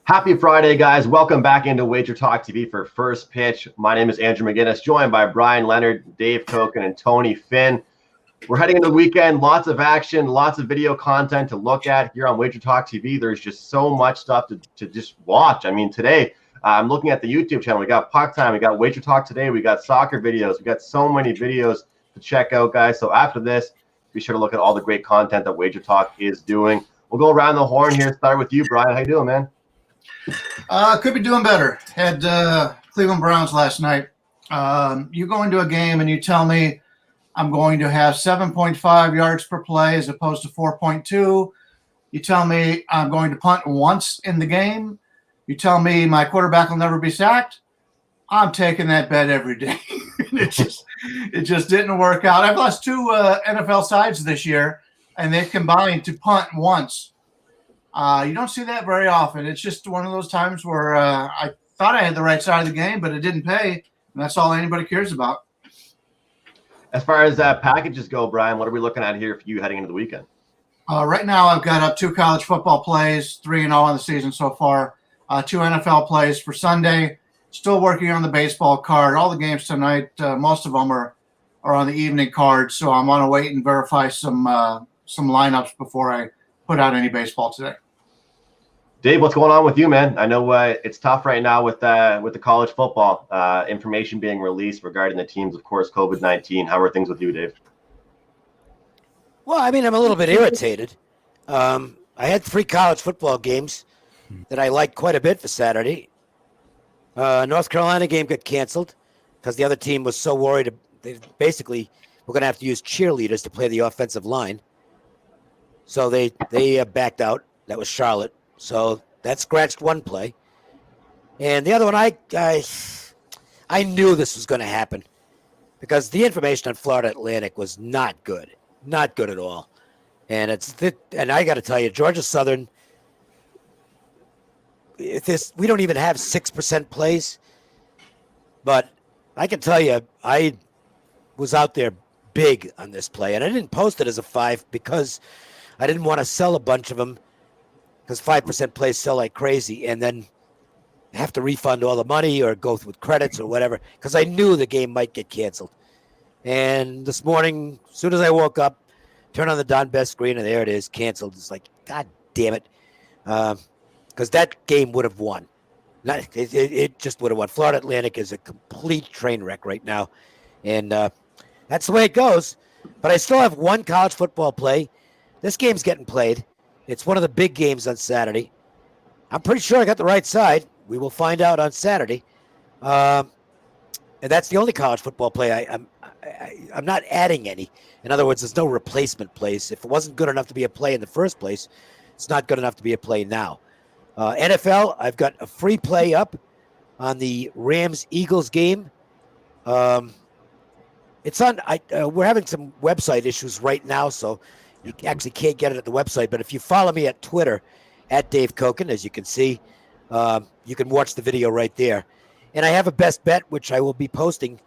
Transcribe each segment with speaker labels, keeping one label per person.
Speaker 1: Happy Friday, guys. Welcome back into Wager Talk TV for First Pitch. My name is Andrew McGinnis, joined by Brian Leonard, Dave Koken, and Tony Finn. We're heading into the weekend. Lots of action, lots of video content to look at here on Wager Talk TV. There's just so much stuff to just watch. I mean, today, I'm looking at the YouTube channel. We got Puck Time. We got Wager Talk Today. We got soccer videos. We got so many videos to check out, guys. So after this, be sure to look at all the great content that Wager Talk is doing. We'll go around the horn here. Start with you, Brian. How you doing, man?
Speaker 2: Could be doing better. Had Cleveland Browns last night. You go into a game and you tell me I'm going to have 7.5 yards per play as opposed to 4.2. You tell me I'm going to punt once in the game. You tell me my quarterback will never be sacked. I'm taking that bet every day. it just didn't work out. I've lost two NFL sides this year, and they've combined to punt once. You don't see that very often. It's just one of those times where I thought I had the right side of the game, but it didn't pay, and that's all anybody cares about.
Speaker 1: As far as packages go, Brian, what are we looking at here for you heading into the weekend?
Speaker 2: Right now, I've got up 2 college football plays, 3-0 in the season so far, 2 NFL plays for Sunday. Still working on the baseball card. All the games tonight, most of them are on the evening card, so I'm going to wait and verify some lineups before I put out any baseball today.
Speaker 1: Dave, what's going on with you, man? I know it's tough right now with the college football information being released regarding the teams, of course, COVID-19. How are things with you, Dave?
Speaker 3: Well, I mean, I'm a little bit irritated. I had 3 college football games that I liked quite a bit for Saturday. North Carolina game got canceled because the other team was so worried. They basically were going to have to use cheerleaders to play the offensive line. So they backed out. That was Charlotte. So that scratched one play. And the other one, I knew this was going to happen because the information on Florida Atlantic was not good. Not good at all. And I got to tell you, Georgia Southern, we don't even have 6% plays. But I can tell you, I was out there big on this play. And I didn't post it as a 5 because I didn't want to sell a bunch of them because 5% plays sell like crazy and then have to refund all the money or go with credits or whatever because I knew the game might get canceled. And this morning, as soon as I woke up, turned on the Don Best screen, and there it is, canceled. It's like, God damn it. Because that game would have won. It just would have won. Florida Atlantic is a complete train wreck right now. And that's the way it goes. But I still have 1 college football play. This game's getting played. It's one of the big games on Saturday. I'm pretty sure I got the right side. We will find out on Saturday. And that's the only college football play. I'm not adding any. In other words, there's no replacement plays. If it wasn't good enough to be a play in the first place, it's not good enough to be a play now. NFL, I've got a free play up on the Rams-Eagles game. It's on. We're having some website issues right now, so you actually can't get it at the website. But if you follow me at Twitter, at Dave Koken, as you can see, you can watch the video right there. And I have a best bet, which I will be posting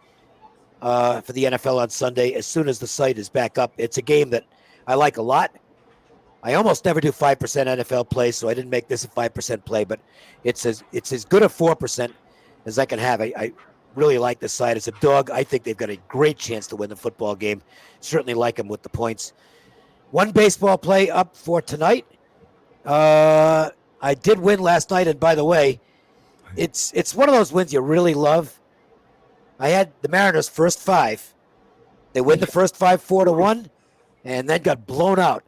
Speaker 3: for the NFL on Sunday as soon as the site is back up. It's a game that I like a lot. I almost never do 5% NFL plays, so I didn't make this a 5% play, but it's as good a 4% as I can have. I really like this side. As a dog, I think they've got a great chance to win the football game. Certainly like them with the points. 1 baseball play up for tonight. I did win last night, and by the way, it's one of those wins you really love. I had the Mariners first 5. They win the first 5 4-1, and then got blown out.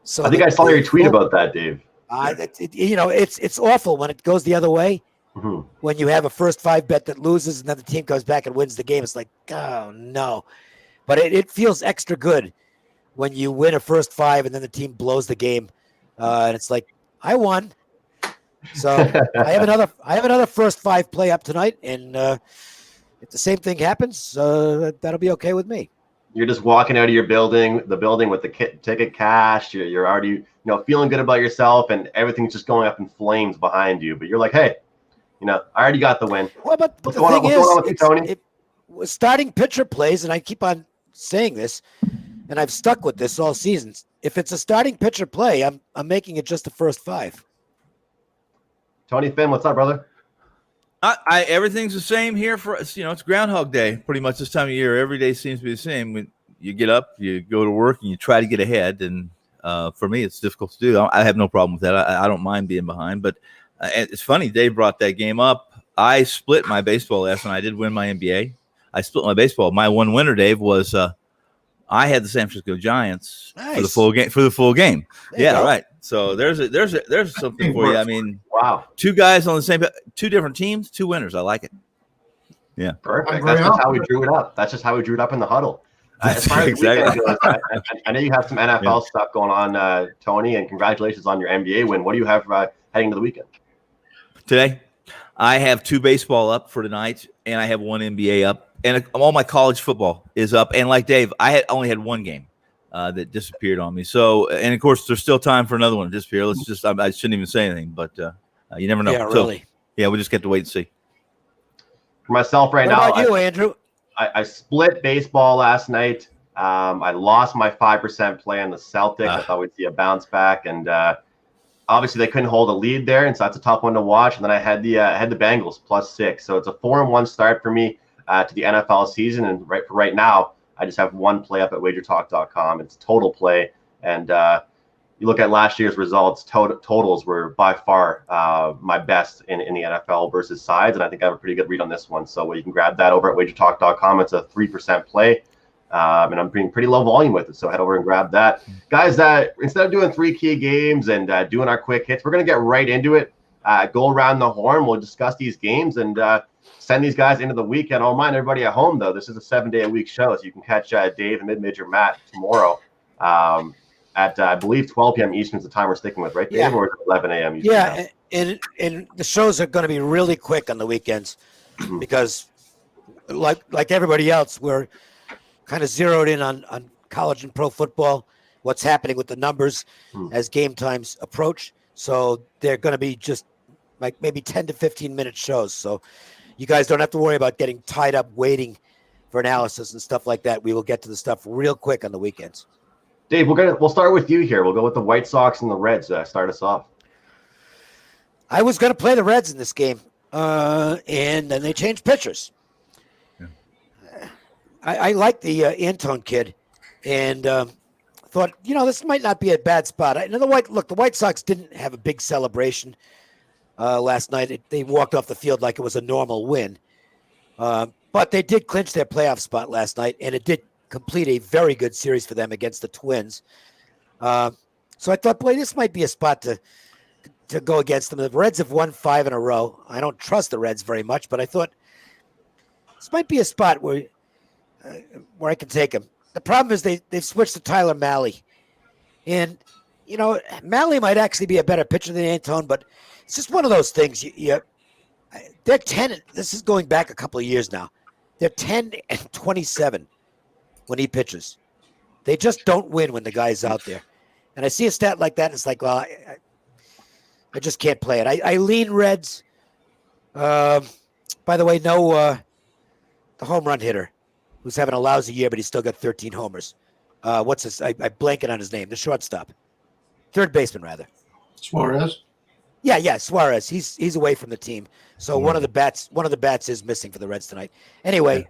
Speaker 3: So
Speaker 1: I think I saw your tweet about that, Dave.
Speaker 3: It's awful when it goes the other way.
Speaker 1: Mm-hmm.
Speaker 3: When you have a first 5 bet that loses, and then the team comes back and wins the game, it's like, oh no. But it feels extra good when you win a first 5 and then the team blows the game, and it's like, I won. So I have another first 5 play up tonight, and if the same thing happens, that'll be okay with me.
Speaker 1: You're just walking out of the building with the ticket cashed. You're already feeling good about yourself, and everything's just going up in flames behind you. But you're like, hey, I already got the win.
Speaker 3: Well, but
Speaker 1: what's going on with you, Tony?
Speaker 3: Starting pitcher plays, and I keep on saying this, and I've stuck with this all season. If it's a starting pitcher play, I'm making it just the first 5.
Speaker 1: Tony Finn, what's up, brother?
Speaker 4: Everything's the same here for us. It's Groundhog Day pretty much this time of year. Every day seems to be the same. When you get up, you go to work, and you try to get ahead. And for me, it's difficult to do. I have no problem with that. I don't mind being behind. But it's funny, Dave brought that game up. I split my baseball last night. I did win my NBA. I split my baseball. My one winner, Dave, was I had the San Francisco Giants for the full game. Yeah, right. So there's something for you. I mean,
Speaker 1: wow,
Speaker 4: two guys on the same, two different teams, two winners. I like it. Yeah,
Speaker 1: perfect. That's just how we drew it up. That's just how we drew it up in the huddle. As far as exactly. Goes, I know you have some NFL stuff going on, Tony, and congratulations on your NBA win. What do you have heading to the weekend?
Speaker 4: Today, I have 2 baseball up for tonight, and I have 1 NBA up, and all my college football is up. And like Dave, I only had 1 game that disappeared on me. So, and of course, there's still time for another one to disappear. I shouldn't even say anything, but you never know.
Speaker 3: Yeah, really.
Speaker 4: Yeah, we just get to wait and see.
Speaker 1: For myself right
Speaker 3: now,
Speaker 1: what
Speaker 3: about you, Andrew?
Speaker 1: I split baseball last night. I lost my 5% play on the Celtics. I thought we'd see a bounce back, and obviously they couldn't hold a lead there, and so that's a tough one to watch. And then I had the Bengals +6, so it's a 4-1 start for me to the NFL season. And right now, I just have 1 play up at wagertalk.com. It's total play, and you look at last year's results, totals were by far my best in the NFL versus sides, and I think I have a pretty good read on this one. So you can grab that over at wagertalk.com. It's a 3% play, and I'm being pretty low volume with it, so head over and grab that. Guys, instead of doing 3 key games and doing our quick hits, we're going to get right into it. Go around the horn. We'll discuss these games and send these guys into the weekend. I'll remind everybody at home, though, this is a 7-day-a-week show, so you can catch Dave and Mid-Major Matt tomorrow. At I believe 12 p.m. Eastern is the time we're sticking with, right, Dave?
Speaker 3: Yeah.
Speaker 1: Or 11 a.m. Eastern?
Speaker 3: Yeah, and the shows are going to be really quick on the weekends because, like everybody else, we're kind of zeroed in on college and pro football, what's happening with the numbers as game times approach. So they're going to be just like maybe 10 to 15-minute shows. So you guys don't have to worry about getting tied up waiting for analysis and stuff like that. We will get to the stuff real quick on the weekends.
Speaker 1: Dave, we'll start with you here. We'll go with the White Sox and the Reds. Start us off.
Speaker 3: I was going to play the Reds in this game, and then they changed pitchers. Yeah. I like the Antone kid, and thought, this might not be a bad spot. The White Sox didn't have a big celebration last night. They walked off the field like it was a normal win, but they did clinch their playoff spot last night, and it did complete a very good series for them against the Twins. So I thought, boy, this might be a spot to go against them. The Reds have won 5 in a row. I don't trust the Reds very much, but I thought this might be a spot where I can take them. The problem is they've switched to Tyler Mahle. And, Mahle might actually be a better pitcher than Antone, but it's just one of those things. They're 10. This is going back a couple of years now. They're 10-27. When he pitches. They just don't win when the guy's out there. And I see a stat like that, and it's like, well, I just can't play it. I lean Reds. By the way, the home run hitter who's having a lousy year, but he's still got 13 homers. What's this? I blanking on his name. The shortstop. Third baseman, rather.
Speaker 2: Suarez?
Speaker 3: Yeah, Suarez. He's away from the team. So one of the bats is missing for the Reds tonight. Anyway,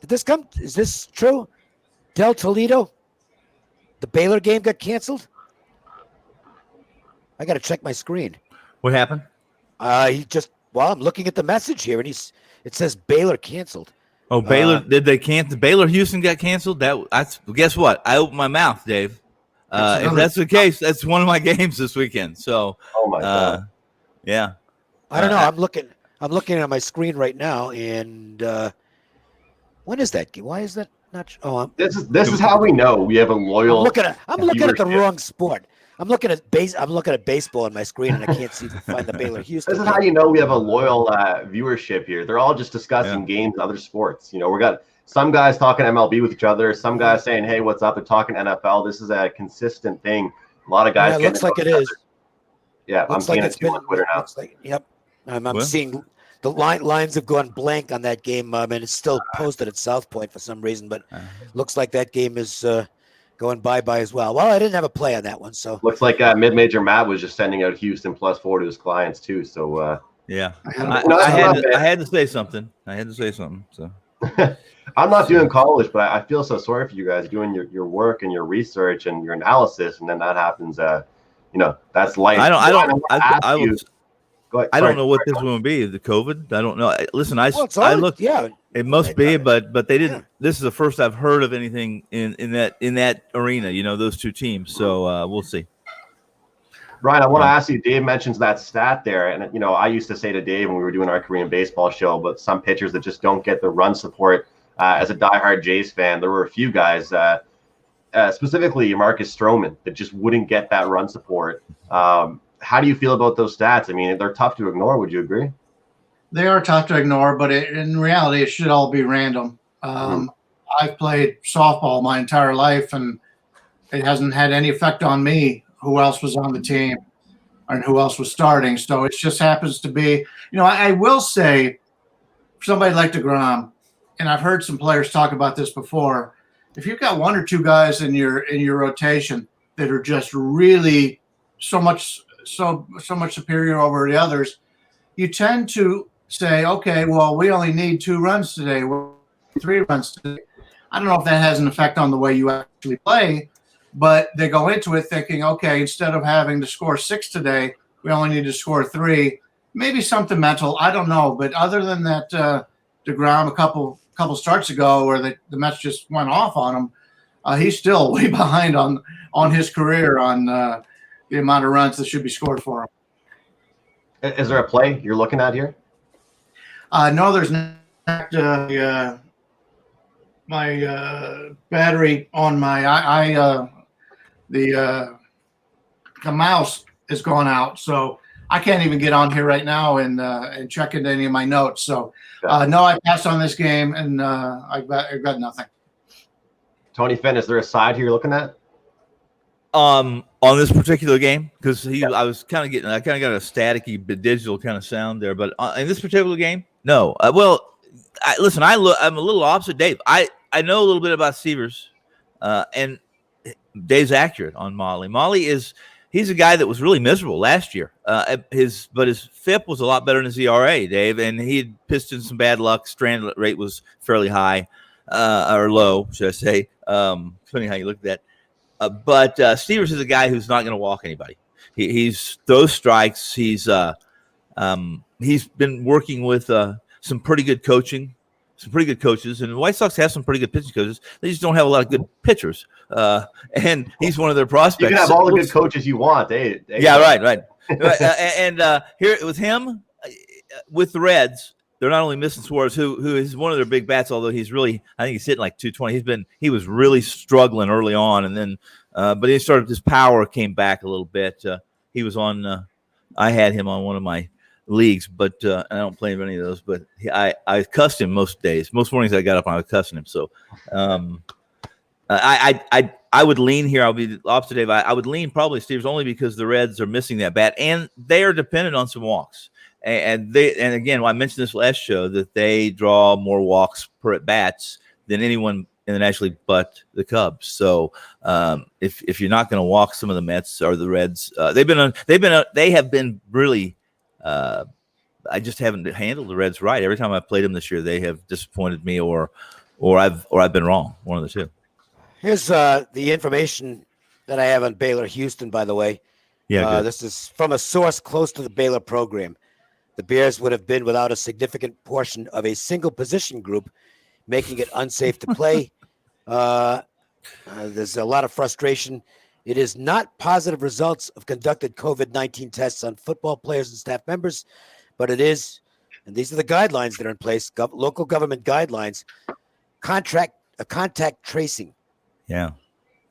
Speaker 3: did this come? Is this true? Del Toledo, the Baylor game got canceled? I got to check my screen.
Speaker 4: What happened?
Speaker 3: I'm looking at the message here, and it says Baylor canceled.
Speaker 4: Oh, Baylor, did they cancel? Baylor Houston got canceled? Guess what? I opened my mouth, Dave. If that's the case, that's one of my games this weekend. So,
Speaker 1: oh my God.
Speaker 4: Yeah.
Speaker 3: I don't know. I'm looking at my screen right now, and when is that game? Why is that not? Oh,
Speaker 1: this is how we know we have a loyal.
Speaker 3: I'm looking at the wrong sport. I'm looking at baseball on my screen, and I can't find the Baylor Houston.
Speaker 1: This is how you know we have a loyal viewership here. They're all just discussing games and other sports. We got some guys talking MLB with each other, some guys saying, "Hey, what's up?" and talking NFL. This is a consistent thing. A lot of guys.
Speaker 3: Yeah, it looks like it is.
Speaker 1: Yeah, I'm seeing it too on Twitter now.
Speaker 3: Yep, I'm seeing. The lines have gone blank on that game, and it's still posted at South Point for some reason. But looks like that game is going bye-bye as well. Well, I didn't have a play on that one, so
Speaker 1: Looks like mid-major Matt was just sending out Houston +4 to his clients too. So
Speaker 4: Yeah,
Speaker 2: I
Speaker 4: I had to say something. So
Speaker 1: I'm not doing college, but I feel so sorry for you guys doing your work and your research and your analysis, and then that happens. That's life.
Speaker 4: I don't know what this
Speaker 1: one
Speaker 4: will be. The COVID. I don't know. Listen, I looked.
Speaker 3: Yeah,
Speaker 4: it must be, but they didn't. Yeah. This is the first I've heard of anything in that arena. Those two teams. So we'll see.
Speaker 1: Brian, I want to ask you. Dave mentions that stat there, and I used to say to Dave when we were doing our Korean baseball show, but some pitchers that just don't get the run support. As a diehard Jays fan, there were a few guys, specifically Marcus Stroman, that just wouldn't get that run support. How do you feel about those stats? I mean, they're tough to ignore. Would you agree?
Speaker 2: They are tough to ignore, but in reality, it should all be random. I've played softball my entire life, and it hasn't had any effect on me who else was on the team and who else was starting. So it just happens to be, I will say, for somebody like DeGrom, and I've heard some players talk about this before, if you've got one or two guys in your rotation that are just really so much superior over the others, you tend to say, okay, well, we only need 2 runs today, 3 runs today. I don't know if that has an effect on the way you actually play, but they go into it thinking, okay, instead of having to score 6 today, we only need to score 3. Maybe something mental, I don't know. But other than that, DeGrom a couple starts ago where the Mets just went off on him, he's still way behind on his career on the amount of runs that should be scored for him.
Speaker 1: Is there a play you're looking at here?
Speaker 2: No, there's not. My battery on my the mouse is gone out, so I can't even get on here right now and check into any of my notes. So no, I passed on this game, and I've got nothing.
Speaker 1: Tony Finn, is there a side here you're looking at?
Speaker 4: On this particular game, because I kind of got a staticky but digital kind of sound there, but in this particular game, no. Listen, I'm a little opposite Dave. I know a little bit about Severs, and Dave's accurate on Molly. He's a guy that was really miserable last year. His FIP was a lot better than his ERA, Dave, and he had pissed in some bad luck. Strand rate was fairly high, or low, should I say, depending how you look at that. But Stevers is a guy who's not going to walk anybody. He's those strikes. He's been working with some pretty good coaching, some pretty good coaches, and the White Sox have some pretty good pitching coaches. They just don't have a lot of good pitchers, and he's one of their prospects.
Speaker 1: You can have all the good coaches you want.
Speaker 4: Yeah, right. And here with him, with the Reds, they're not only missing Suarez, who is one of their big bats, although I think he's hitting like 220. He was really struggling early on, and then but his power came back a little bit. He was on. I had him on one of my leagues, but I don't play in any of those. But I cussed him most days. Most mornings I got up and I was cussing him. So I would lean here. I'll be the opposite Dave. I would lean probably Steve's only because the Reds are missing that bat, and they are dependent on some walks. And again, I mentioned this last show that they draw more walks per at bats than anyone in the National League but the Cubs. So if you're not going to walk some of the Mets or the Reds, they have been really. I just haven't handled the Reds right. Every time I've played them this year, they have disappointed me, or I've been wrong. One of the two.
Speaker 3: Here's the information that I have on Baylor Houston. By the way, this is from a source close to the Baylor program. The Bears would have been without a significant portion of a single position group, making it unsafe to play. There's a lot of frustration. It is not positive results of conducted COVID-19 tests on football players and staff members, but it is, and these are the guidelines that are in place, local government guidelines, contact tracing.
Speaker 4: Yeah.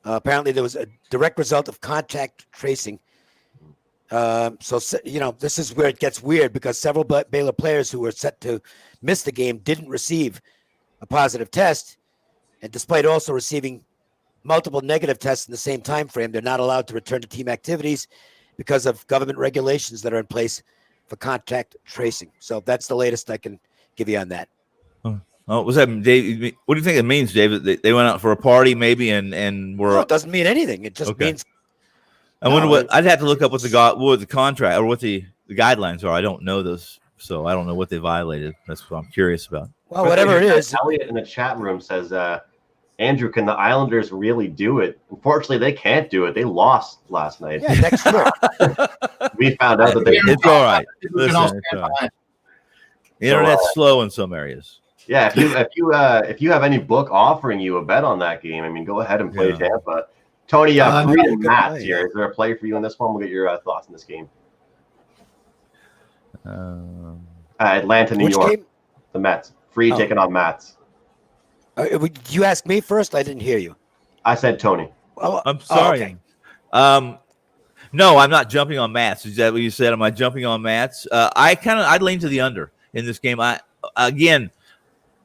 Speaker 3: Apparently there was a direct result of contact tracing. This is where it gets weird because several Baylor players who were set to miss the game didn't receive a positive test, and despite also receiving multiple negative tests in the same time frame, they're not allowed to return to team activities because of government regulations that are in place for contact tracing. So that's the latest I can give you on that.
Speaker 4: Oh, was that Dave? What do you think it means, David? They went out for a party, maybe, and were.
Speaker 3: No, it doesn't mean anything. It just means.
Speaker 4: I wonder what I'd have to look up what the contract or what the guidelines are. I don't know those, so I don't know what they violated. That's what I'm curious about.
Speaker 3: Well, whatever it is.
Speaker 1: Elliot in the chat room says, Andrew, can the Islanders really do it? Unfortunately, they can't do it. They lost last night.
Speaker 3: Yeah, next year.
Speaker 1: We found out that they.
Speaker 4: It's all right. Listen, it's all right. The internet's slow in some areas.
Speaker 1: Yeah, if you have any book offering you a bet on that game, I mean, go ahead and play Tampa. Tony, Freed and Matt here. Is there a play for you in this one? We'll get your thoughts on this game. Atlanta, New York. Game? The Mets. Freed taking on Mets.
Speaker 3: You asked me first? I didn't hear you.
Speaker 1: I said Tony.
Speaker 4: Oh, I'm sorry. Okay. No, I'm not jumping on Mats. Is that what you said? Am I jumping on Mats? I'd lean to the under in this game.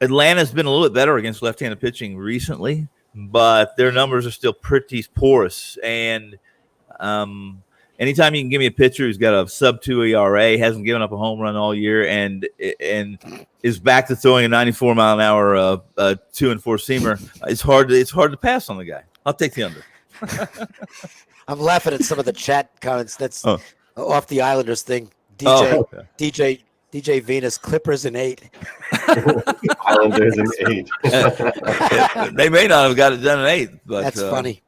Speaker 4: Atlanta's been a little bit better against left-handed pitching recently, but their numbers are still pretty porous. And anytime you can give me a pitcher who's got a sub-2 ERA, hasn't given up a home run all year, and is back to throwing a 94-mile-an-hour 2 and 4 seamer, it's hard to pass on the guy. I'll take the under.
Speaker 3: I'm laughing at some of the chat comments. That's off the Islanders thing. DJ Venus, Clippers in 8.
Speaker 1: Islanders in 8.
Speaker 4: They may not have got it done in 8, but
Speaker 3: that's funny.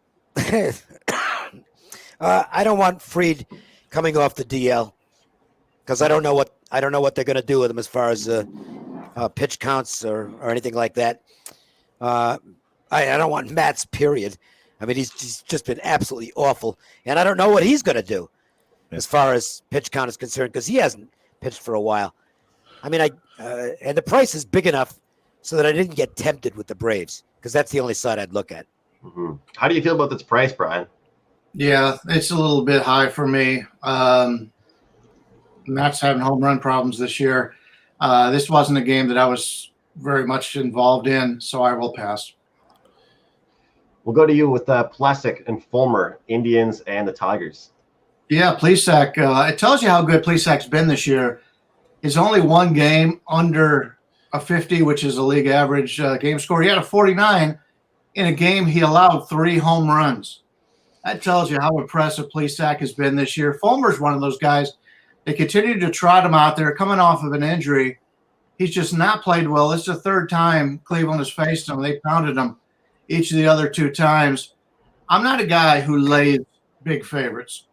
Speaker 3: I don't want Freed coming off the DL because I don't know what they're going to do with him as far as pitch counts or anything like that. I don't want Matt's period. I mean, he's just been absolutely awful, and I don't know what he's going to do as far as pitch count is concerned because he hasn't pitched for a while. I mean, and the price is big enough so that I didn't get tempted with the Braves because that's the only side I'd look at.
Speaker 1: Mm-hmm. How do you feel about this price, Brian?
Speaker 2: Yeah, it's a little bit high for me. Matt's having home run problems this year. This wasn't a game that I was very much involved in, so I will pass.
Speaker 1: We'll go to you with Plesac and Fulmer, Indians and the Tigers.
Speaker 2: Yeah, Plesac. It tells you how good Plesac's been this year. His only one game under a 50, which is a league average game score. He had a 49 in a game. He allowed 3 home runs. That tells you how impressive Plesac has been this year. Fulmer's one of those guys. They continue to trot him out there coming off of an injury. He's just not played well. This is the 3rd time Cleveland has faced him. They pounded him each of the other 2 times. I'm not a guy who lays big favorites.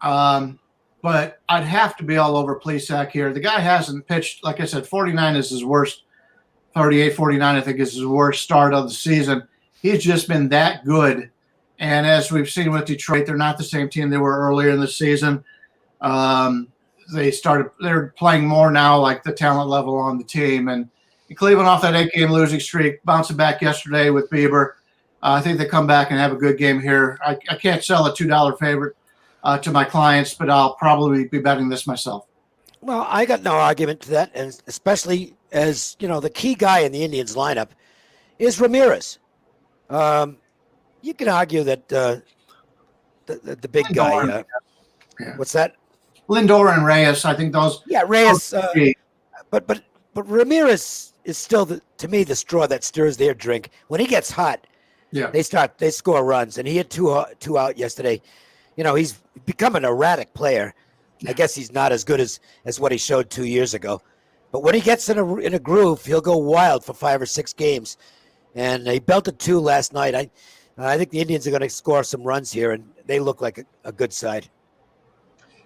Speaker 2: But I'd have to be all over Plesac here. The guy hasn't pitched, like I said, 49 is his worst. 38, 49, I think, is his worst start of the season. He's just been that good. And as we've seen with Detroit, they're not the same team they were earlier in the season. They're playing more now like the talent level on the team. And Cleveland off that 8-game losing streak, bouncing back yesterday with Bieber. I think they come back and have a good game here. I can't sell a $2 favorite to my clients, but I'll probably be betting this myself.
Speaker 3: Well, I got no argument to that, and especially as the key guy in the Indians lineup is Ramirez. You can argue that the big
Speaker 2: Lindor,
Speaker 3: guy. What's that?
Speaker 2: Lindor and Reyes. I think those.
Speaker 3: Yeah, Reyes. But Ramirez is still to me the straw that stirs their drink. When he gets hot, they score runs, and he had two out yesterday. He's become an erratic player. I guess he's not as good as what he showed 2 years ago. But when he gets in a groove, he'll go wild for 5 or 6 games. And he belted 2 last night. I think the Indians are going to score some runs here, and they look like a good side.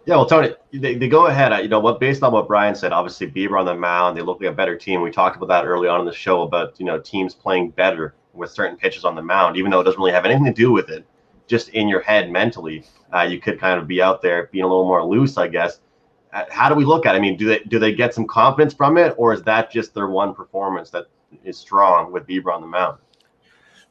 Speaker 1: Yeah, well, Tony, they go ahead. Based on what Brian said, obviously Bieber on the mound, they look like a better team. We talked about that early on in the show about teams playing better with certain pitches on the mound, even though it doesn't really have anything to do with it. Just in your head mentally, you could kind of be out there being a little more loose, I guess. How do we look at it? I mean, do they get some confidence from it, or is that just their one performance that is strong with Bieber on the mound?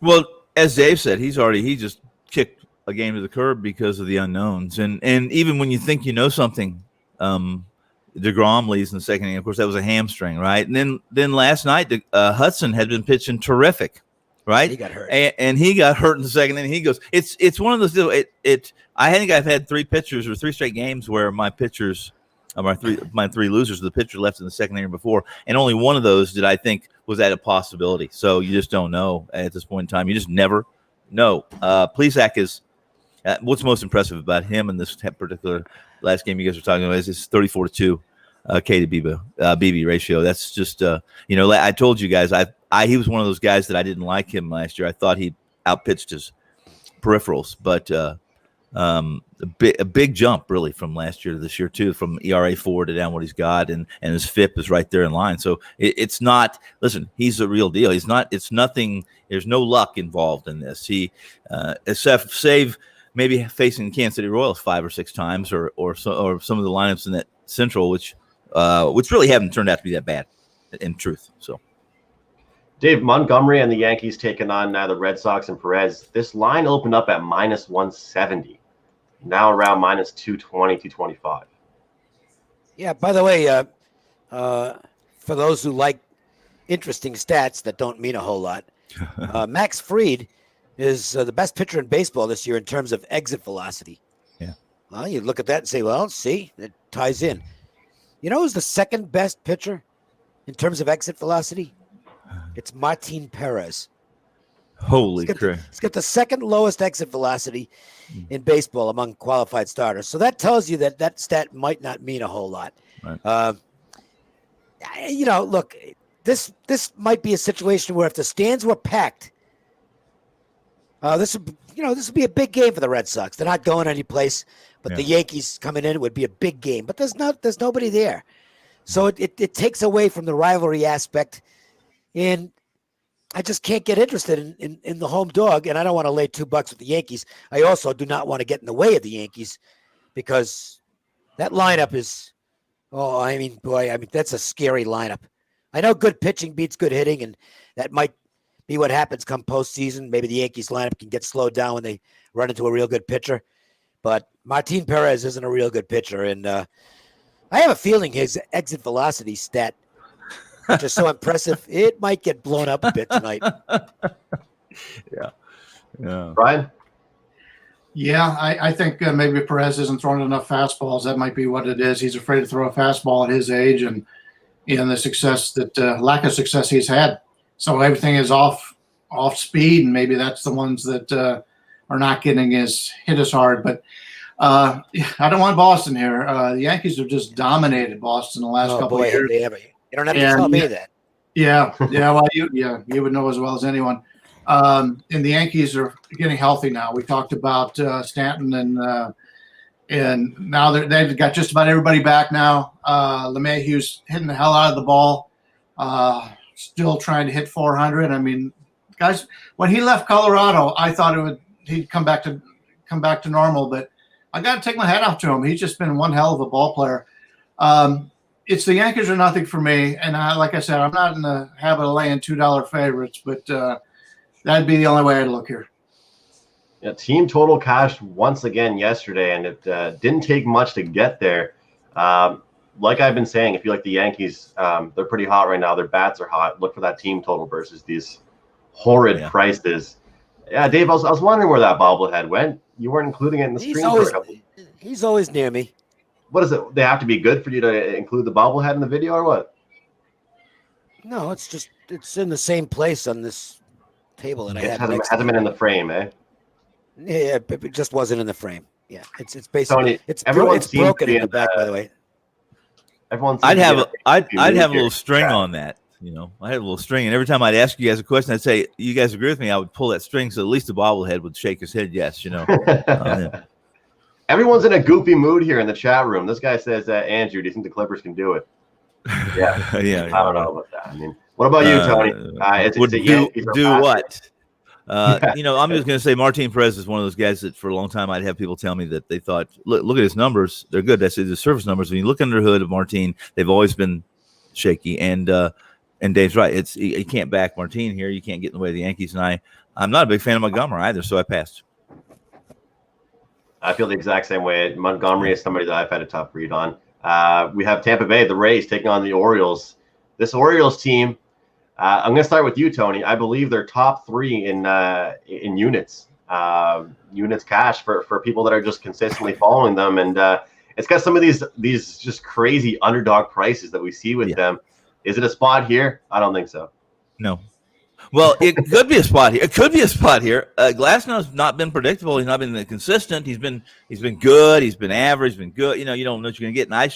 Speaker 1: Well,
Speaker 4: as Dave said, he just kicked a game to the curb because of the unknowns, and even when you think you know something, DeGrom leaves in the second inning. Of course, that was a hamstring, right? And then last night, Hudson had been pitching terrific. Right,
Speaker 3: he got hurt,
Speaker 4: and he got hurt in the second inning. He goes, it's one of those. I think I've had 3 pitchers or 3 straight games where my pitchers My three losers, the pitcher left in the second inning before, and only one of those did I think was at a possibility. So you just don't know at this point in time. You just never know. Plesac is what's most impressive about him in this particular last game you guys were talking about is his 34-2 K to BB ratio. That's just I told you guys he was one of those guys that I didn't like him last year. I thought he outpitched his peripherals, but a big jump really from last year to this year too, from ERA 4 to down what he's got, and his FIP is right there in line. So it's not. Listen, he's a real deal. He's not. It's nothing. There's no luck involved in this. He save maybe facing the Kansas City Royals 5 or 6 times, or some of the lineups in that Central, which really haven't turned out to be that bad, in truth. So.
Speaker 1: Dave, Montgomery and the Yankees taking on the Red Sox and Perez. This line opened up at minus 170, now around minus 220, 225.
Speaker 3: Yeah, by the way, for those who like interesting stats that don't mean a whole lot, Max Fried is the best pitcher in baseball this year in terms of exit velocity.
Speaker 4: Yeah.
Speaker 3: Well, you look at that and say, well, see, it ties in. You know who's the second best pitcher in terms of exit velocity? It's Martin Perez.
Speaker 4: Holy crap.
Speaker 3: He's got the second lowest exit velocity in baseball among qualified starters. So that tells you that stat might not mean a whole lot.
Speaker 4: Right.
Speaker 3: Look, this might be a situation where if the stands were packed, this would be a big game for the Red Sox. They're not going anyplace, but the Yankees coming in would be a big game. But there's nobody there. So it takes away from the rivalry aspect. And I just can't get interested in the home dog, and I don't want to lay $2 with the Yankees. I also do not want to get in the way of the Yankees because that lineup is, that's a scary lineup. I know good pitching beats good hitting, and that might be what happens come postseason. Maybe the Yankees lineup can get slowed down when they run into a real good pitcher. But Martin Perez isn't a real good pitcher, and I have a feeling his exit velocity stat, which is so impressive, it might get blown up a bit tonight.
Speaker 4: Yeah.
Speaker 1: Brian?
Speaker 2: Yeah, I think maybe Perez isn't throwing enough fastballs. That might be what it is. He's afraid to throw a fastball at his age and the success lack of success he's had. So everything is off speed, and maybe that's the ones that are not getting hit as hard. But I don't want Boston here. The Yankees have just dominated Boston the last couple of years.
Speaker 3: You don't have to tell me that.
Speaker 2: Yeah. Well, you would know as well as anyone. And the Yankees are getting healthy now. We talked about Stanton and now they've got just about everybody back now. LeMahieu's hitting the hell out of the ball. Still trying to hit 400. I mean, guys, when he left Colorado, I thought he'd come back to normal. But I got to take my hat off to him. He's just been one hell of a ball player. It's the Yankees or nothing for me. And like I said, I'm not in the habit of laying $2 favorites, but that'd be the only way I'd look here.
Speaker 1: Yeah, team total cashed once again yesterday, and it didn't take much to get there. Like I've been saying, if you like the Yankees, they're pretty hot right now. Their bats are hot. Look for that team total versus these horrid prices. Yeah, Dave, I was wondering where that bobblehead went. You weren't including it in the screen.
Speaker 3: He's always near me.
Speaker 1: What is it? They have to be good for you to include the bobblehead in the video, or what?
Speaker 3: No, it's in the same place on this table that I have.
Speaker 1: Hasn't been in the frame, eh?
Speaker 3: Yeah, it just wasn't in the frame. Yeah, it's basically
Speaker 1: Tony,
Speaker 3: it's broken in the back, by the way.
Speaker 4: I'd have a little string on that. I had a little string, and every time I'd ask you guys a question, I'd say, "You guys agree with me?" I would pull that string, so at least the bobblehead would shake his head. Yes,
Speaker 1: Everyone's in a goofy mood here in the chat room. This guy says, "Andrew, do you think the Clippers can do it?" Yeah, I don't know about that. I mean, what about you, Tony?
Speaker 4: Do what? I'm just going to say Martin Perez is one of those guys that for a long time I'd have people tell me that they thought, look at his numbers, they're good. I say the surface numbers. When you look under the hood of Martin, they've always been shaky. And Dave's right. You can't back Martin here. You can't get in the way of the Yankees. And I'm not a big fan of Montgomery either, so I passed.
Speaker 1: I feel the exact same way. Montgomery is somebody that I've had a tough read on. We have Tampa Bay, the Rays, taking on the Orioles. This Orioles team, I'm going to start with you, Tony. I believe they're top 3 in units cash for people that are just consistently following them. And It's got some of these just crazy underdog prices that we see with them. Is it a spot here? I don't think so.
Speaker 4: No. Well, it could be a spot here. It could be a spot here. Glasnow's not been predictable. He's not been consistent. He's been good. He's been average. He's been good. You don't know what you're going to get. And I'm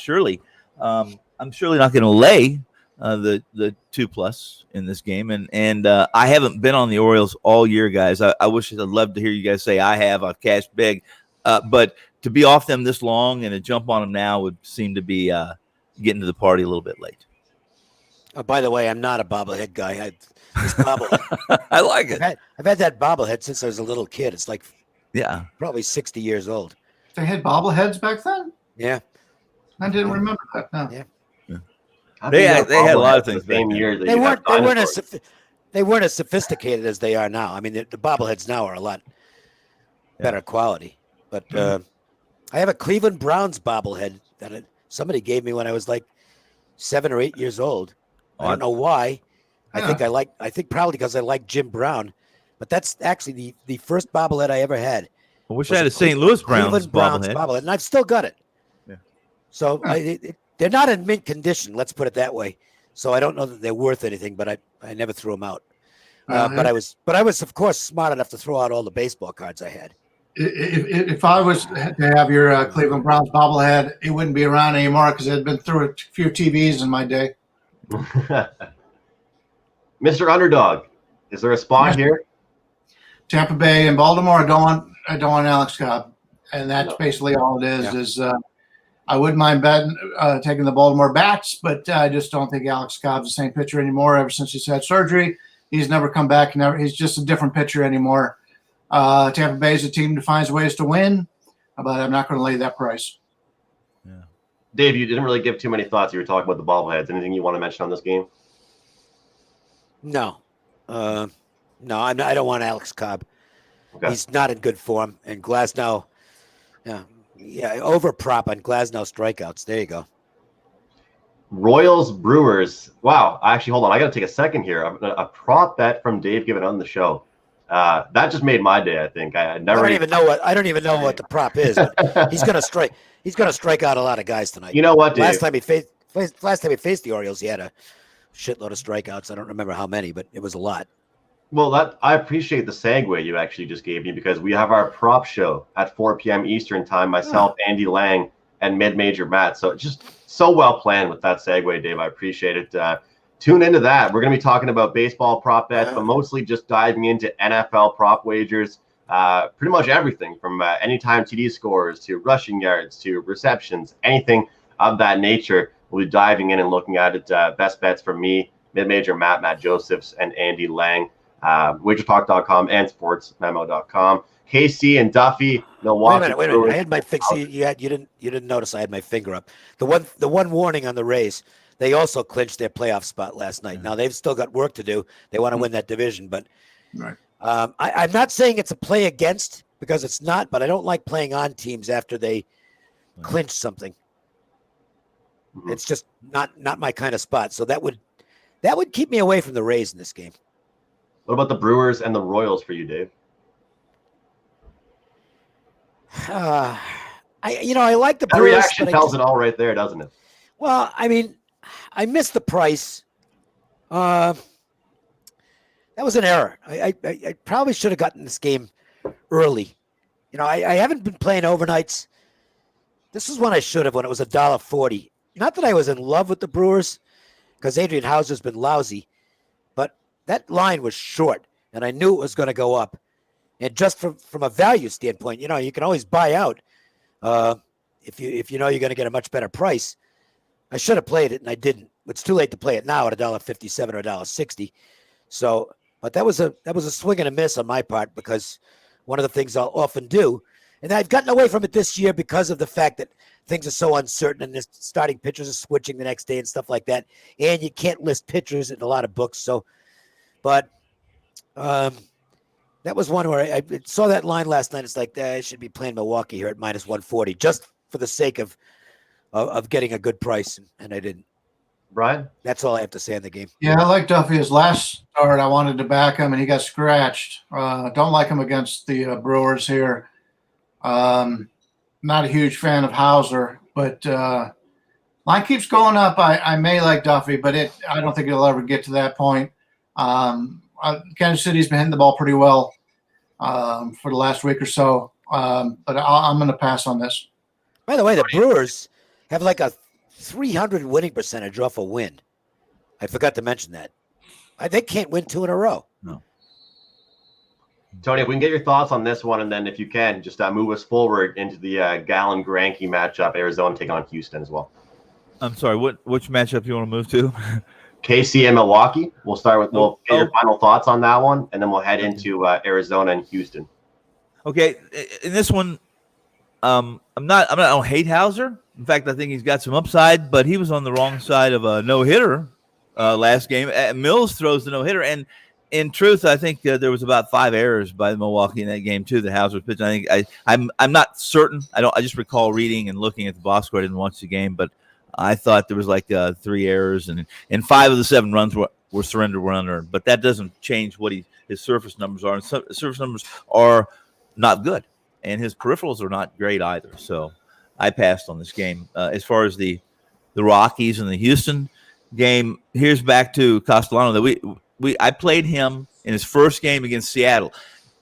Speaker 4: surely not going to lay the 2+ in this game. And I haven't been on the Orioles all year, guys. I wish I'd loved to hear you guys say I've cashed big, but to be off them this long and to jump on them now would seem to be getting to the party a little bit late.
Speaker 3: Oh, by the way, I'm not a bobblehead guy. This bobblehead.
Speaker 4: I like it.
Speaker 3: I've had that bobblehead since I was a little kid. It's like probably 60 years old.
Speaker 2: They had bobbleheads back then?
Speaker 3: Yeah.
Speaker 2: I didn't remember that. No.
Speaker 3: Yeah.
Speaker 4: They had a lot of things.
Speaker 1: The same year that
Speaker 3: they weren't as sophisticated as they are now. I mean, the bobbleheads now are a lot better quality. But I have a Cleveland Browns bobblehead that somebody gave me when I was like 7 or 8 years old. I don't know why. I think probably because I like Jim Brown, but that's actually the first bobblehead I ever had.
Speaker 4: I wish I had a St. Louis Browns
Speaker 3: bobblehead, and I've still got it. Yeah. So they're not in mint condition. Let's put it that way. So I don't know that they're worth anything, but I never threw them out. But I was of course smart enough to throw out all the baseball cards I had.
Speaker 2: If I was to have your Cleveland Browns bobblehead, it wouldn't be around anymore because it had been through a few TVs in my day.
Speaker 1: Mr. Underdog, is there a spot here?
Speaker 2: Tampa Bay and Baltimore. I don't want Alex Cobb, and that's basically all it is. I wouldn't mind betting taking the Baltimore bats, but I just don't think Alex Cobb's the same pitcher anymore. Ever since he's had surgery, he's never come back. He's just a different pitcher anymore. Tampa Bay is a team that finds ways to win, but I'm not going to lay that price.
Speaker 1: Yeah. Dave, you didn't really give too many thoughts. You were talking about the bobbleheads. Anything you want to mention on this game?
Speaker 3: No, I don't want Alex Cobb. Okay. He's not in good form. And Glasnow, over prop on Glasnow strikeouts. There you go.
Speaker 1: Royals Brewers. Wow. Actually, hold on. I got to take a second here. A prop bet from Dave given on the show. That just made my day. I think I don't even know what the prop is. But he's gonna strike out a lot of guys tonight.
Speaker 3: You know what, Dave? Last time he faced the Orioles, he had a shitload of strikeouts. I don't remember how many, but it was a lot.
Speaker 1: Well, I appreciate the segue you actually just gave me because we have our prop show at 4 p.m. Eastern time. Myself, Andy Lang, and Mid-Major Matt. So just so well planned with that segue, Dave. I appreciate it. Tune into that. We're going to be talking about baseball prop bets, but mostly just diving into NFL prop wagers. Pretty much everything from anytime TD scores to rushing yards to receptions, anything of that nature. We'll be diving in and looking at it. Best bets from me, Mid-Major Matt Josephs, and Andy Lang. WagerTalk.com and SportsMemo.com. KC and Duffy, Milwaukee.
Speaker 3: Wait a minute. I had my finger. You didn't notice I had my finger up. The one warning on the Rays. They also clinched their playoff spot last night. Now they've still got work to do. They want to win that division, but I'm not saying it's a play against because it's not. But I don't like playing on teams after they clinch something. Mm-hmm. It's just not my kind of spot. So that would keep me away from the Rays in this game.
Speaker 1: What about the Brewers and the Royals for you, Dave?
Speaker 3: I like the Brewers.
Speaker 1: That reaction tells it all right there, doesn't it?
Speaker 3: Well, I mean, I missed the price. That was an error. I probably should have gotten this game early. I haven't been playing overnights. This is when I should have, when it was $1.40. Not that I was in love with the Brewers, because Adrian Hauser's been lousy, but that line was short, and I knew it was going to go up. And just from a value standpoint, you can always buy out if you know you're going to get a much better price. I should have played it, and I didn't. It's too late to play it now at $1.57 or $1.60. So, but that was a swing and a miss on my part because one of the things I'll often do, and I've gotten away from it this year because of the fact that things are so uncertain and the starting pitchers are switching the next day and stuff like that, and you can't list pitchers in a lot of books. So, but that was one where I saw that line last night. It's like I should be playing Milwaukee here at -140 just for the sake of getting a good price, and I didn't.
Speaker 1: Brian?
Speaker 3: That's all I have to say on the game.
Speaker 2: Yeah, I like Duffy. His last start, I wanted to back him, and he got scratched. Don't like him against the Brewers here. Not a huge fan of Hauser, But line keeps going up. I may like Duffy, but I don't think it'll ever get to that point. Kansas City's been hitting the ball pretty well for the last week or so, but I'm going to pass on this.
Speaker 3: By the way, the Brewers have like a 300 winning percentage off a win. I forgot to mention that. They can't win 2 in a row.
Speaker 4: No.
Speaker 1: Tony, if we can get your thoughts on this one, and then if you can, just move us forward into the Gallen-Greinke matchup, Arizona taking on Houston as well.
Speaker 4: I'm sorry, which matchup you want to move to?
Speaker 1: KC and Milwaukee. We'll get your final thoughts on that one, and then we'll head into Arizona and Houston.
Speaker 4: Okay, in this one, I don't hate Hauser. In fact, I think he's got some upside, but he was on the wrong side of a no-hitter last game. Mills throws the no-hitter, and in truth, I think there was about 5 errors by Milwaukee in that game too. That Hauser pitched. I'm not certain. I just recall reading and looking at the box score. I didn't watch the game, but I thought there was like 3 errors, and 5 of the 7 runs were surrendered, were unearned. But that doesn't change what his surface numbers are. And surface numbers are not good, and his peripherals are not great either. So I passed on this game. As far as the Rockies and the Houston game, here's back to Castellano. That I played him in his first game against Seattle.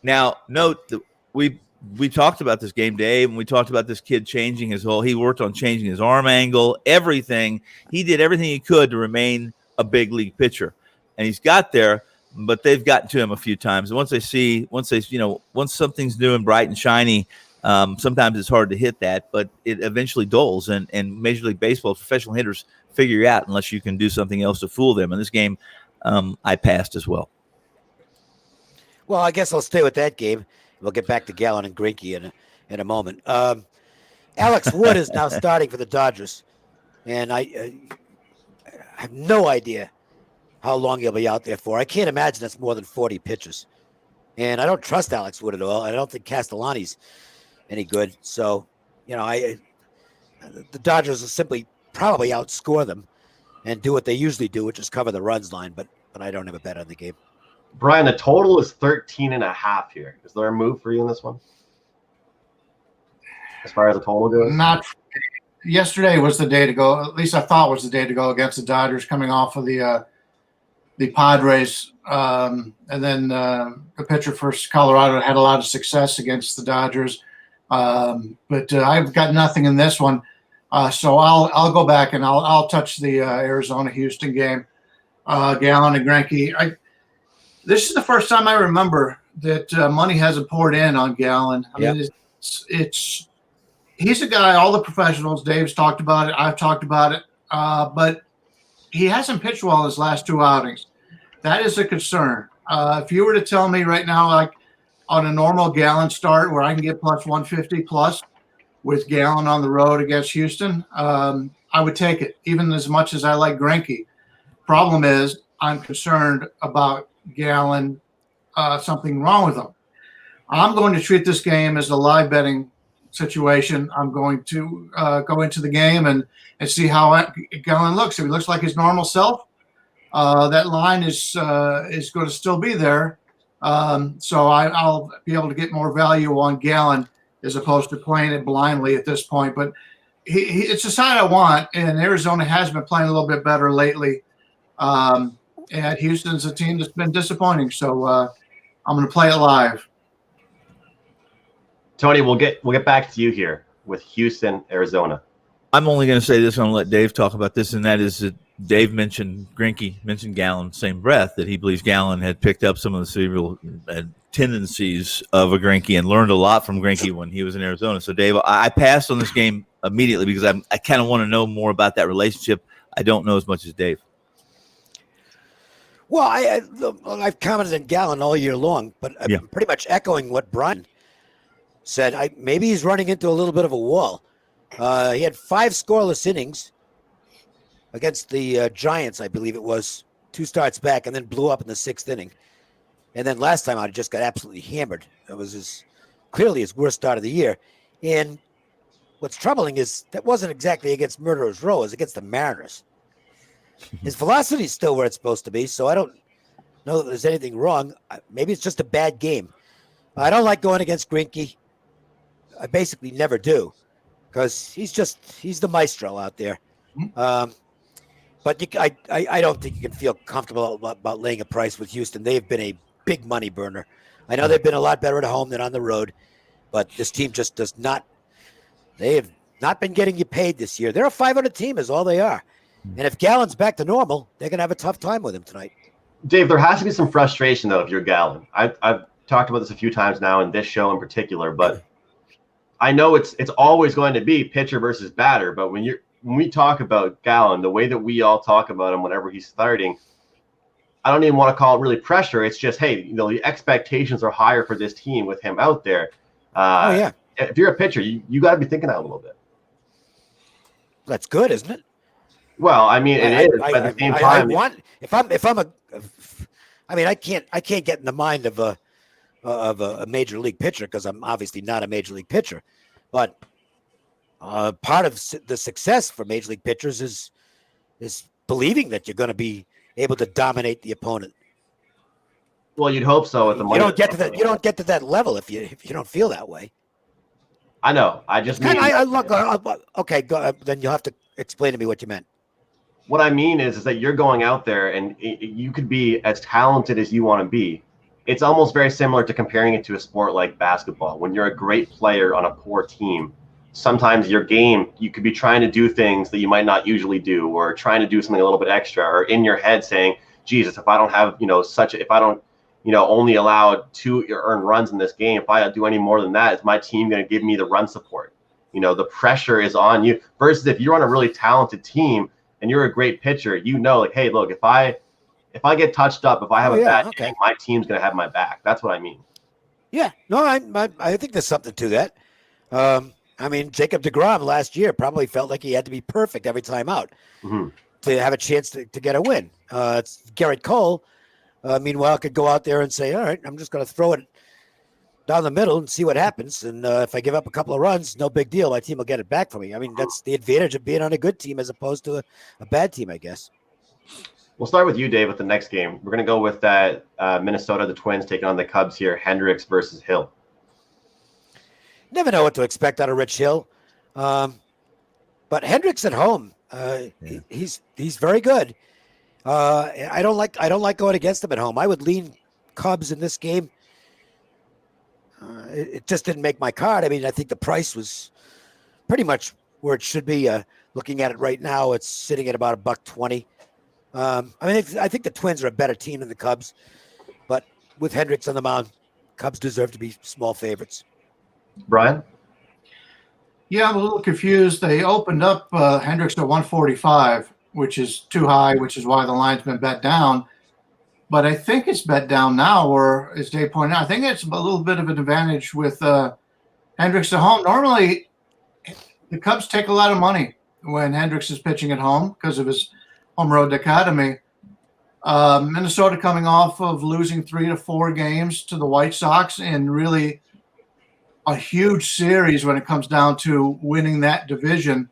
Speaker 4: Now, note that we talked about this game, Dave, and we talked about this kid changing he worked on changing his arm angle, everything. He did everything he could to remain a big league pitcher, and he's got there, but they've gotten to him a few times. And once something's new and bright and shiny, sometimes it's hard to hit that, but it eventually dulls, and Major League Baseball professional hitters figure you out unless you can do something else to fool them. In this game, I passed as well.
Speaker 3: Well, I guess I'll stay with that game. We'll get back to Gallen and Greinke in a moment. Alex Wood is now starting for the Dodgers, and I have no idea how long he'll be out there for. I can't imagine that's more than 40 pitches. And I don't trust Alex Wood at all. I don't think Castellani's any good. So, the Dodgers will simply probably outscore them and do what they usually do, which is cover the runs line. But I don't have a bet on the game.
Speaker 1: Brian, the total is 13.5 here. Is there a move for you in this one? As far as the total goes?
Speaker 2: Not. Yesterday was the day to go. At least I thought was the day to go against the Dodgers, coming off of the Padres, and then the pitcher for Colorado had a lot of success against the Dodgers. But I've got nothing in this one, so I'll go back and I'll touch the Arizona-Houston game. Gallen and Greinke. This is the first time I remember that money hasn't poured in on Gallen. I mean, he's a guy. All the professionals, Dave's talked about it. I've talked about it, but he hasn't pitched well his last 2 outings. That is a concern. If you were to tell me right now, like on a normal Gallen start where I can get plus 150 plus with Gallen on the road against Houston, I would take it, even as much as I like Greinke. Problem is, I'm concerned about Gallen, something wrong with him. I'm going to treat this game as a live betting situation. I'm going to go into the game and see how Gallen looks. If he looks like his normal self, that line is going to still be there. So I'll be able to get more value on Gallen as opposed to playing it blindly at this point. But it's a side I want, and Arizona has been playing a little bit better lately. And Houston's a team that's been disappointing. So I'm going to play it live.
Speaker 1: Tony, we'll get back to you here with Houston, Arizona.
Speaker 4: I'm only going to say this. I'm going to let Dave talk about this, and that is that Dave Greinke mentioned Gallen, same breath, that he believes Gallen had picked up some of the cerebral tendencies of a Greinke and learned a lot from Greinke when he was in Arizona. So, Dave, I passed on this game immediately because I kind of want to know more about that relationship. I don't know as much as Dave.
Speaker 3: Well, I've commented on Gallen all year long, but I'm pretty much echoing what Brian said. Maybe he's running into a little bit of a wall. He had 5 scoreless innings against the Giants, I believe it was, 2 starts back, and then blew up in the 6th inning. And then last time I just got absolutely hammered. It was clearly his worst start of the year. And what's troubling is that wasn't exactly against Murderers Row. It was against the Mariners. His velocity is still where it's supposed to be, so I don't know that there's anything wrong. Maybe it's just a bad game. I don't like going against Greinke. I basically never do. because he's the maestro out there. But I don't think you can feel comfortable about laying a price with Houston. They've been a big money burner. I know they've been a lot better at home than on the road, but this team just does not. They have not been getting you paid this year. They're a 500 team is all they are. And if Gallen's back to normal, they're going to have a tough time with him tonight.
Speaker 1: Dave, there has to be some frustration, though, if you're Gallen. I've talked about this a few times now in this show in particular, but I know it's always going to be pitcher versus batter. But when we talk about Gallen, the way that we all talk about him whenever he's starting, I don't even want to call it really pressure. It's just, hey, the expectations are higher for this team with him out there. If you're a pitcher, you got to be thinking that a little bit.
Speaker 3: That's good, isn't it?
Speaker 1: Well, I mean, it is. But at the same time,
Speaker 3: I can't get in the mind of a major league pitcher because I'm obviously not a major league pitcher. But part of the success for major league pitchers is believing that you're going to be able to dominate the opponent.
Speaker 1: Well, you'd hope so. At the
Speaker 3: you don't get to that level if you don't feel that way.
Speaker 1: I know. I just mean.
Speaker 3: Okay, then you'll have to explain to me what you meant.
Speaker 1: What I mean is that you're going out there and you could be as talented as you want to be. It's almost very similar to comparing it to a sport like basketball. When you're a great player on a poor team, sometimes your game, you could be trying to do things that you might not usually do, or trying to do something a little bit extra, or in your head saying, Jesus, if I don't have, if I don't, only allow 2 earned runs in this game, if I do any more than that, is my team going to give me the run support? The pressure is on you versus if you're on a really talented team and you're a great pitcher, like, hey, look, if I get touched up, if I have a bad game, my team's going to have my back. That's what I mean. Yeah,
Speaker 3: no, I think there's something to that. Jacob deGrom last year probably felt like he had to be perfect every time out to have a chance to get a win. It's Garrett Cole, meanwhile, could go out there and say, all right, I'm just going to throw it down the middle and see what happens. And if I give up a couple of runs, no big deal. My team will get it back for me. I mean, that's the advantage of being on a good team as opposed to a bad team, I guess.
Speaker 1: We'll start with you, Dave, with the next game. We're going to go with that Minnesota, the Twins, taking on the Cubs here, Hendricks versus Hill.
Speaker 3: Never know what to expect out of Rich Hill. But Hendricks at home, he's very good. I don't like going against him at home. I would lean Cubs in this game. It just didn't make my card. I mean, I think the price was pretty much where it should be. Looking at it right now, it's sitting at about $1.20. I think the Twins are a better team than the Cubs, but with Hendricks on the mound, Cubs deserve to be small favorites.
Speaker 1: Brian?
Speaker 2: Yeah, I'm a little confused. They opened up Hendricks at 145, which is too high, which is why the line's been bet down. But I think it's bet down now, or as Dave pointed out, I think it's a little bit of an advantage with Hendricks at home. Normally, the Cubs take a lot of money when Hendricks is pitching at home because of his home road dichotomy. Minnesota coming off of losing 3 to 4 games to the White Sox and really a huge series when it comes down to winning that division.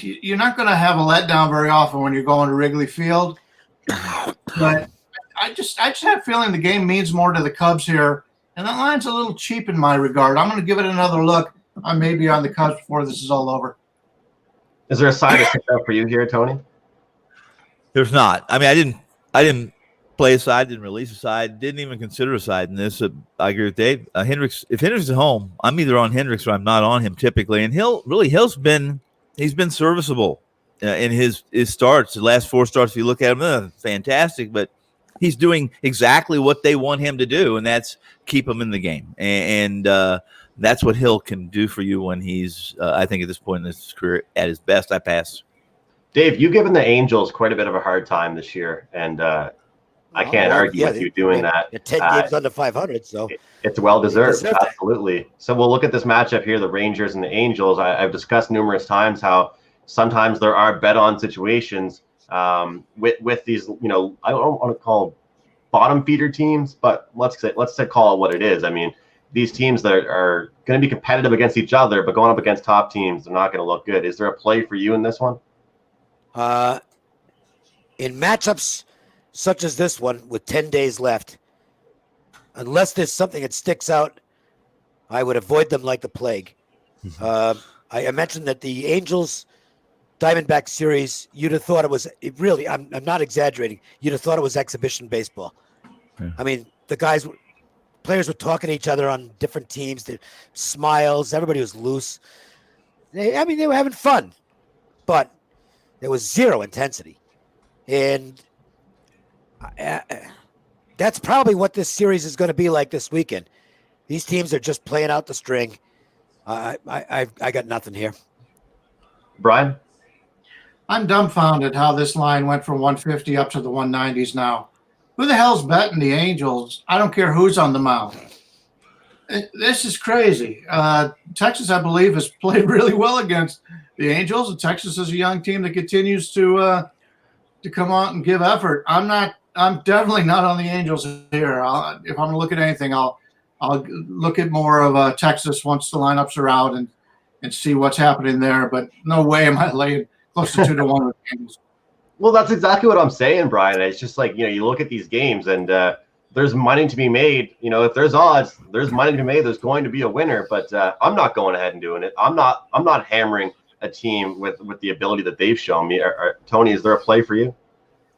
Speaker 2: You're not going to have a letdown very often when you're going to Wrigley Field, but I just have a feeling the game means more to the Cubs here, and that line's a little cheap in my regard. I'm going to give it another look. I may be on the Cubs before this is all over.
Speaker 1: Is there a side to pick up for you here, Tony?
Speaker 4: There's not. I mean, I didn't play a side, didn't release a side, didn't even consider a side in this. I agree with Dave. Hendricks, if Hendricks is at home, I'm either on Hendricks or I'm not on him typically. And Hill's been serviceable in his starts. The last 4 starts, if you look at him, fantastic. But he's doing exactly what they want him to do, and that's keep him in the game. And that's what Hill can do for you when he's, I think, at this point in his career at his best. I pass.
Speaker 1: Dave, you've given the Angels quite a bit of a hard time this year, and I can't argue with you doing that.
Speaker 3: 10 games under 500, so
Speaker 1: it's well deserved. Absolutely. So we'll look at this matchup here, the Rangers and the Angels. I've discussed numerous times how sometimes there are bet-on situations with these. I don't want to call bottom feeder teams, but let's call it what it is. I mean, these teams that are going to be competitive against each other, but going up against top teams, they're not going to look good. Is there a play for you in this one?
Speaker 3: In matchups such as this one with 10 days left, unless there's something that sticks out I would avoid them like the plague. I mentioned that the Angels Diamondback series, you'd have thought it was really, I'm not exaggerating, you'd have thought it was exhibition baseball. Yeah. I mean, players were talking to each other on different teams, the smiles, everybody was loose. They were having fun, but there was zero intensity. And that's probably what this series is going to be like this weekend. These teams are just playing out the string. I got nothing here.
Speaker 1: Brian?
Speaker 2: I'm dumbfounded how this line went from 150 up to the 190s now. Who the hell's betting the Angels? I don't care who's on the mound. This is crazy. Texas, I believe, has played really well against the Angels, and Texas is a young team that continues to come out and give effort. I'm definitely not on the Angels here. If I'm going to look at anything, I'll look at more of Texas once the lineups are out and see what's happening there. But no way am I laying close to 2-1 with the Angels.
Speaker 1: Well, that's exactly what I'm saying, Brian. It's just like, you look at these games and there's money to be made. If there's odds, there's money to be made. There's going to be a winner, but I'm not going ahead and doing it. I'm not hammering a team with the ability that they've shown me. Tony, is there a play for you?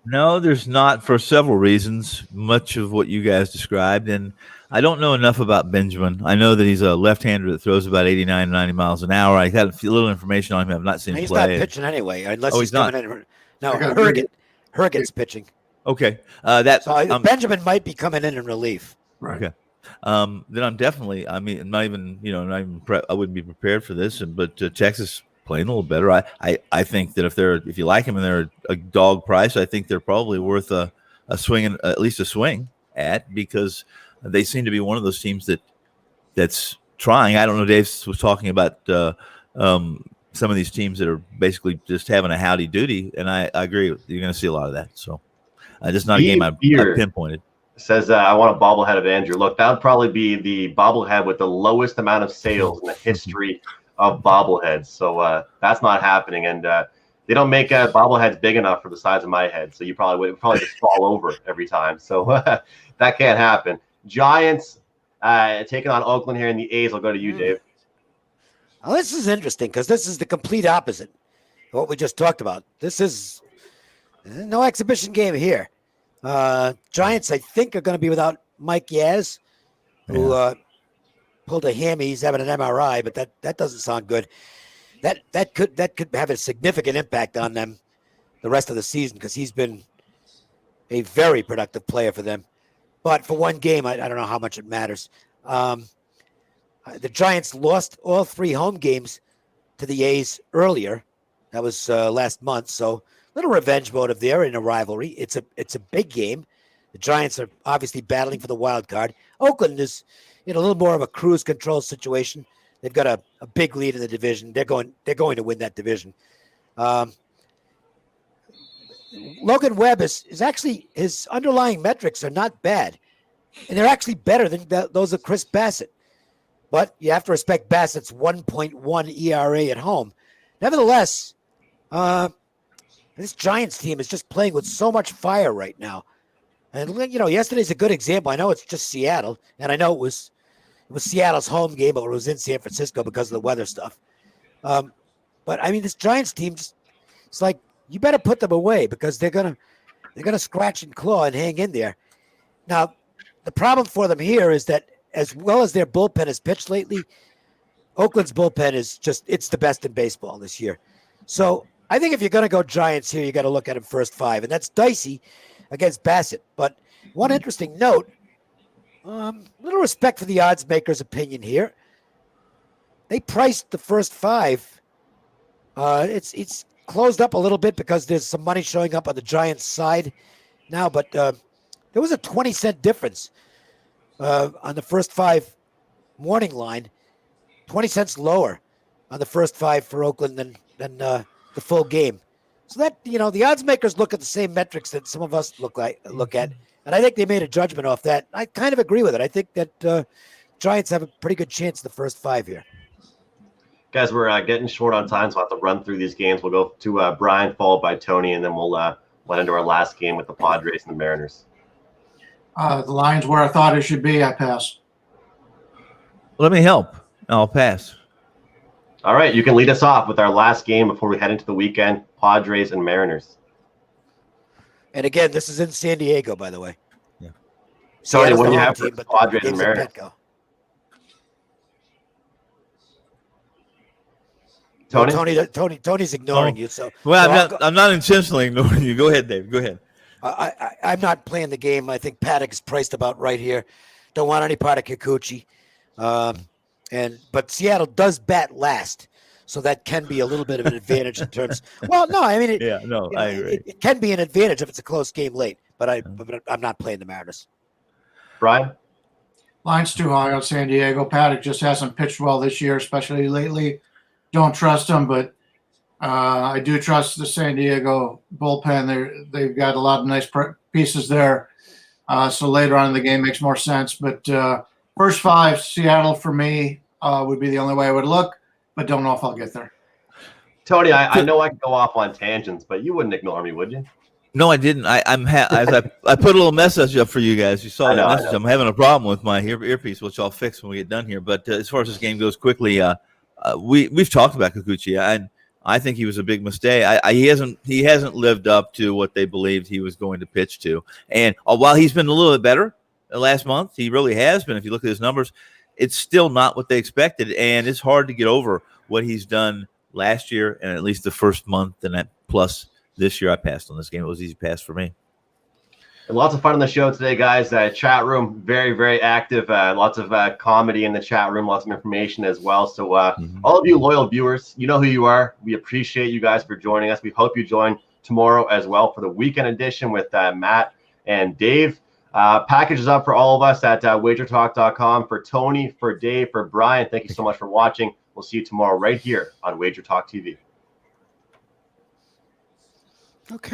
Speaker 4: No, there's not, for several reasons, much of what you guys described. And I don't know enough about Benjamin. I know that he's a left-hander that throws about 89, 90 miles an hour. I had a little information on him. I've not seen him play.
Speaker 3: He's not pitching anyway, unless
Speaker 4: he's not.
Speaker 3: Coming in. No, Hurrican's pitching.
Speaker 4: Okay.
Speaker 3: Benjamin might be coming in relief.
Speaker 2: Right.
Speaker 4: Okay. Then I'm definitely, I wouldn't be prepared for this, but Texas playing a little better. I think that if you like them and they're a dog price, I think they're probably worth a swing, at least a swing at, because they seem to be one of those teams that's trying. I don't know. Dave was talking about some of these teams that are basically just having a howdy doody, and I agree. You're going to see a lot of that. So, just not a game I pinpointed.
Speaker 1: Says I want a bobblehead of Andrew. Look, that would probably be the bobblehead with the lowest amount of sales in the history of bobbleheads. So that's not happening, and they don't make bobbleheads big enough for the size of my head. So you probably just fall over every time. So that can't happen. Giants taking on Oakland here in the A's. I'll go to you, Dave.
Speaker 3: Well, this is interesting because this is the complete opposite of what we just talked about. This is no exhibition game here. Giants, I think, are going to be without Mike Yaz, who pulled a hammy. He's having an MRI, but that doesn't sound good. That could have a significant impact on them the rest of the season because he's been a very productive player for them. But for one game, I don't know how much it matters. The Giants lost all 3 home games to the A's earlier. That was last month. So a little revenge motive there in a rivalry. It's a big game. The Giants are obviously battling for the wild card. Oakland is in a little more of a cruise control situation. They've got a big lead in the division. They're going to win that division. Logan Webb is actually, his underlying metrics are not bad. And they're actually better than those of Chris Bassett. But you have to respect Bassett's 1.1 ERA at home. Nevertheless, this Giants team is just playing with so much fire right now. And, yesterday's a good example. I know it's just Seattle, and I know it was Seattle's home game, but it was in San Francisco because of the weather stuff. But, this Giants team, it's like, you better put them away because they're gonna scratch and claw and hang in there. Now, the problem for them here is that as well as their bullpen has pitched lately, Oakland's bullpen is it's the best in baseball this year. So I think if you're going to go Giants here, you got to look at them first 5, and that's dicey against Bassett. But one interesting note, little respect for the odds maker's opinion here. They priced the first 5. It's closed up a little bit because there's some money showing up on the Giants side now, but there was a 20-cent difference on the first 5 morning line, 20 cents lower on the first 5 for Oakland than the full game. So that, the odds makers look at the same metrics that some of us look at, and I think they made a judgment off that. I kind of agree with it. I think that Giants have a pretty good chance in the first 5 here.
Speaker 1: Guys, we're getting short on time, so I'll have to run through these games. We'll go to Brian, followed by Tony, and then we'll went into our last game with the Padres and the Mariners.
Speaker 2: The line's where I thought it should be. I pass.
Speaker 4: Let me help. I'll pass.
Speaker 1: All right, you can lead us off with our last game before we head into the weekend, Padres and Mariners.
Speaker 3: And again, this is in San Diego, by the way.
Speaker 4: Yeah.
Speaker 1: Tony,
Speaker 3: Seattle's
Speaker 1: what do
Speaker 3: the
Speaker 1: you
Speaker 3: home
Speaker 1: have for
Speaker 3: team, but
Speaker 1: Padres
Speaker 3: the
Speaker 1: and
Speaker 3: game's at
Speaker 1: Mariners?
Speaker 3: Petco.
Speaker 1: Tony?
Speaker 3: Tony's ignoring you. So
Speaker 4: I'm not intentionally ignoring you. Go ahead, Dave. Go ahead.
Speaker 3: I'm not playing the game. I think Paddock is priced about right here. Don't want any part of Kikuchi. But Seattle does bat last, so that can be a little bit of an advantage in terms. Well, no, I mean,
Speaker 4: I agree.
Speaker 3: It can be an advantage if it's a close game late. But I'm not playing the Mariners.
Speaker 1: Brian?
Speaker 2: Line's too high on San Diego. Paddock just hasn't pitched well this year, especially lately. Don't trust him, but I do trust the San Diego bullpen. They've got a lot of nice pieces there. So later on in the game makes more sense. But first five, Seattle for me would be the only way I would look, but don't know if I'll get there.
Speaker 1: Tony, I know I can go off on tangents, but you wouldn't ignore me, would you?
Speaker 4: No, I didn't. I put a little message up for you guys. You saw that message. I'm having a problem with my earpiece, which I'll fix when we get done here. But as far as this game goes quickly, we've talked about Kikuchi, and I think he was a big mistake. He hasn't lived up to what they believed he was going to pitch to. And while he's been a little bit better last month, he really has been. If you look at his numbers, it's still not what they expected, and it's hard to get over what he's done last year and at least the first month and that plus. This year I passed on this game. It was easy pass for me.
Speaker 1: And lots of fun on the show today, guys. Chat room, very, very active. Lots of comedy in the chat room, lots of information as well. So all of you loyal viewers, you know who you are. We appreciate you guys for joining us. We hope you join tomorrow as well for the weekend edition with Matt and Dave. Packages up for all of us at wagertalk.com. For Tony, for Dave, for Brian, thank you so much for watching. We'll see you tomorrow right here on Wager Talk TV.
Speaker 3: Okay.